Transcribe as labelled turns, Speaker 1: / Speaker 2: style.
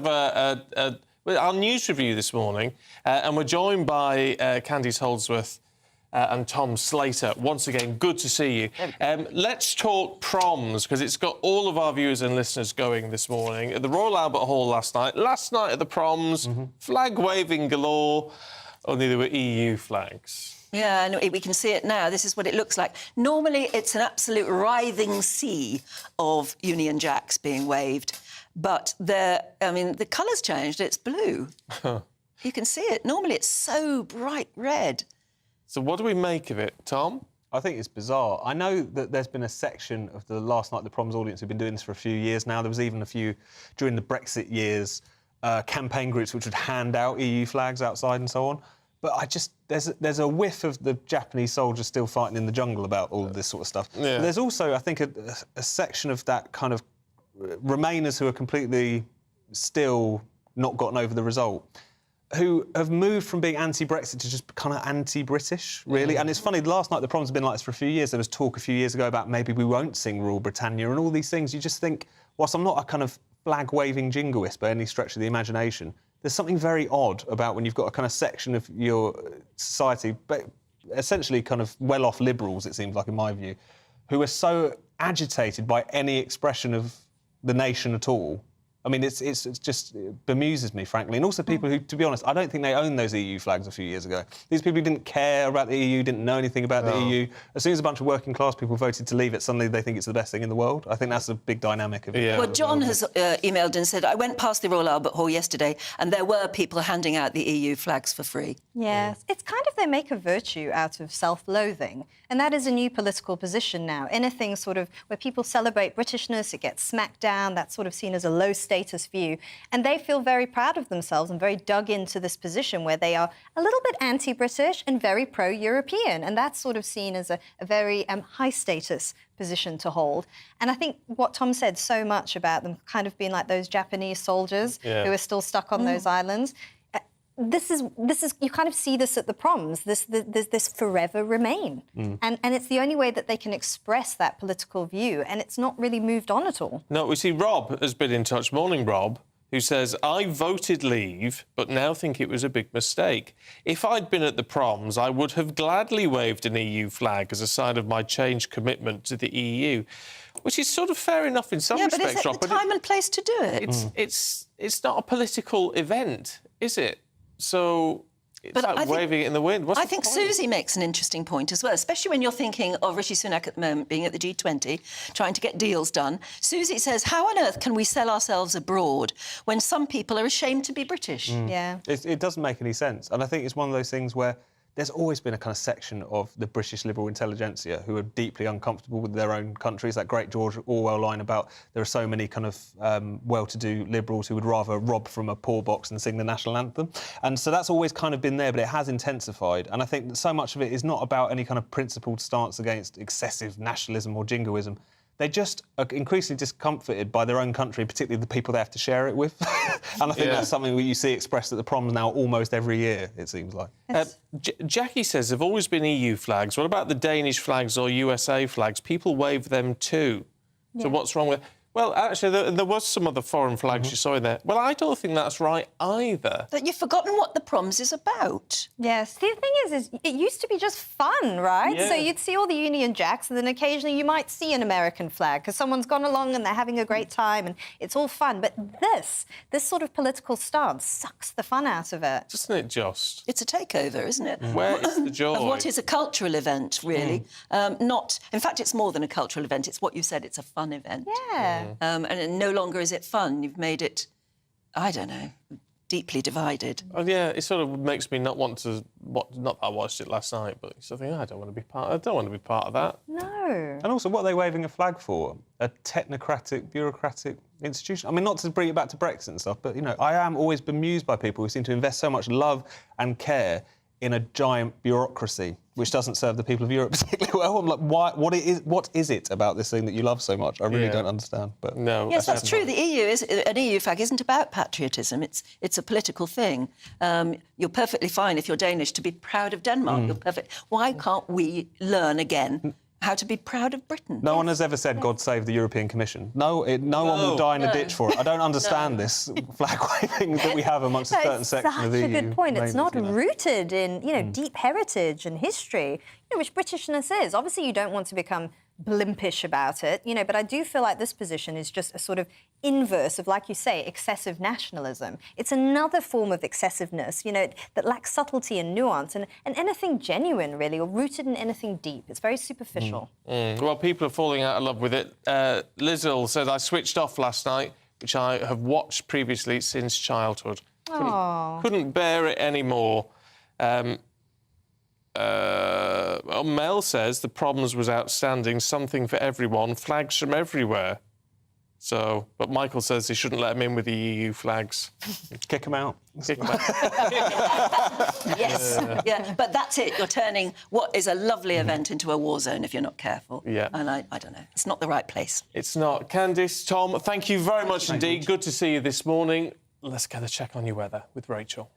Speaker 1: Our news review this morning, and we're joined by Candice Holdsworth and Tom Slater. Once again, good to see you. Let's talk proms, because it's got all of our viewers and listeners going this morning. At the Royal Albert Hall last night at the proms, flag-waving galore, only there were EU flags.
Speaker 2: Yeah, and we can see it now. This is what it looks like. Normally, it's an absolute writhing sea of Union Jacks being waved. But the colour's changed. It's blue. You can see it. Normally, it's so bright red.
Speaker 1: So what do we make of it, Tom?
Speaker 3: I think it's bizarre. I know that there's been a section of the Last Night at the Proms audience who've been doing this for a few years now. There was even a few during the Brexit years, campaign groups which would hand out EU flags outside and so on. But there's a whiff of the Japanese soldiers still fighting in the jungle about all of this sort of stuff. Yeah. But there's also, I think, a section of that kind of Remainers who are completely still not gotten over the result, who have moved from being anti-Brexit to just kind of anti-British, really. And it's funny, Last Night the Proms have been like this for a few years. There was talk a few years ago about maybe we won't sing Rule Britannia and all these things. You just think, whilst I'm not a kind of flag-waving jingoist by any stretch of the imagination, there's something very odd about when you've got a kind of section of your society, but essentially kind of well-off liberals, it seems like, in my view, who are so agitated by any expression of the nation at all. I mean, it bemuses me, frankly. And also people who, to be honest, I don't think they owned those EU flags a few years ago. These people who didn't care about the EU, didn't know anything about the EU. As soon as a bunch of working class people voted to leave it, suddenly they think it's the best thing in the world. I think that's a big dynamic of it.
Speaker 2: Yeah. Well, John has emailed and said, I went past the Royal Albert Hall yesterday and there were people handing out the EU flags for free.
Speaker 4: Yes, it's kind of they make a virtue out of self-loathing. And that is a new political position now. Anything sort of where people celebrate Britishness, it gets smacked down, that's sort of seen as a low-status view. And they feel very proud of themselves and very dug into this position where they are a little bit anti-British and very pro-European. And that's sort of seen as a very high-status position to hold. And I think what Tom said so much about them kind of being like those Japanese soldiers who are still stuck on those islands. This is you kind of see this at the proms, there's this forever remain. And it's the only way that they can express that political view, and it's not really moved on at all.
Speaker 1: No, we see Rob has been in touch. Morning, Rob, who says, I voted leave, but now think it was a big mistake. If I'd been at the proms, I would have gladly waved an EU flag as a sign of my changed commitment to the EU, which is sort of fair enough in some respects,
Speaker 2: but is it the time and place to do it?
Speaker 1: It's not a political event, is it? So it's like waving it in the wind.
Speaker 2: I think Susie makes an interesting point as well, especially when you're thinking of Rishi Sunak at the moment being at the G20, trying to get deals done. Susie says, how on earth can we sell ourselves abroad when some people are ashamed to be British?
Speaker 4: Yeah.
Speaker 3: It doesn't make any sense. And I think it's one of those things where there's always been a kind of section of the British liberal intelligentsia who are deeply uncomfortable with their own countries. That great George Orwell line about there are so many kind of well-to-do liberals who would rather rob from a poor box than sing the national anthem. And so that's always kind of been there, but it has intensified. And I think that so much of it is not about any kind of principled stance against excessive nationalism or jingoism. They just are increasingly discomforted by their own country, particularly the people they have to share it with. And I think that's something that you see expressed at the proms now almost every year, it seems like.
Speaker 1: Jackie says there have always been EU flags. What about the Danish flags or USA flags? People wave them too. So what's wrong with... Well, actually, there was some other foreign flags you saw in there. Well, I don't think that's right either.
Speaker 2: But you've forgotten what the proms is about.
Speaker 4: Yes. The thing is it used to be just fun, right?
Speaker 1: Yeah.
Speaker 4: So you'd see all the Union Jacks and then occasionally you might see an American flag because someone's gone along and they're having a great time and it's all fun. But this sort of political stance sucks the fun out of it.
Speaker 1: Doesn't it just?
Speaker 2: It's a takeover, isn't it?
Speaker 1: Where is the joy?
Speaker 2: Of what is a cultural event, really. In fact, it's more than a cultural event. It's what you said, it's a fun event.
Speaker 4: Yeah.
Speaker 2: And no longer is it fun. You've made it, I don't know, deeply divided.
Speaker 1: Oh, yeah, it sort of makes me not want to... Not that I watched it last night, but I think I don't want to be part of that.
Speaker 4: No.
Speaker 3: And also, what are they waving a flag for? A technocratic, bureaucratic institution? I mean, not to bring it back to Brexit and stuff, but, you know, I am always bemused by people who seem to invest so much love and care in a giant bureaucracy, which doesn't serve the people of Europe particularly well. I'm like, what is it about this thing that you love so much? I really don't understand. But
Speaker 1: no,
Speaker 2: yes, that's true. An EU flag isn't about patriotism. It's a political thing. You're perfectly fine if you're Danish to be proud of Denmark. You're perfect. Why can't we learn again how to be proud of Britain.
Speaker 3: No one has ever said, God save the European Commission. No, no one will die in a ditch for it. I don't understand this flag waving that we have amongst a certain section of the EU.
Speaker 4: Such a good point. It's not
Speaker 3: members,
Speaker 4: rooted in, deep heritage and history, which Britishness is. Obviously, you don't want to become blimpish about it, but I do feel like this position is just a sort of inverse of, like you say, excessive nationalism. It's another form of excessiveness, that lacks subtlety and nuance and anything genuine, really, or rooted in anything deep. It's very superficial.
Speaker 1: Well, people are falling out of love with it. Lizzle said, I switched off last night, which I have watched previously since childhood. Couldn't bear it anymore. Mel says the problems was outstanding, something for everyone, flags from everywhere. So, but Michael says they shouldn't let him in with the EU flags.
Speaker 3: Kick them out.
Speaker 1: Kick 'em out.
Speaker 2: Yes, yeah, but that's it. You're turning what is a lovely event into a war zone if you're not careful.
Speaker 1: Yeah.
Speaker 2: And I don't know, it's not the right place.
Speaker 1: It's not. Candice, Tom, thank you very much indeed. Good to see you this morning. Let's get a check on your weather with Rachel.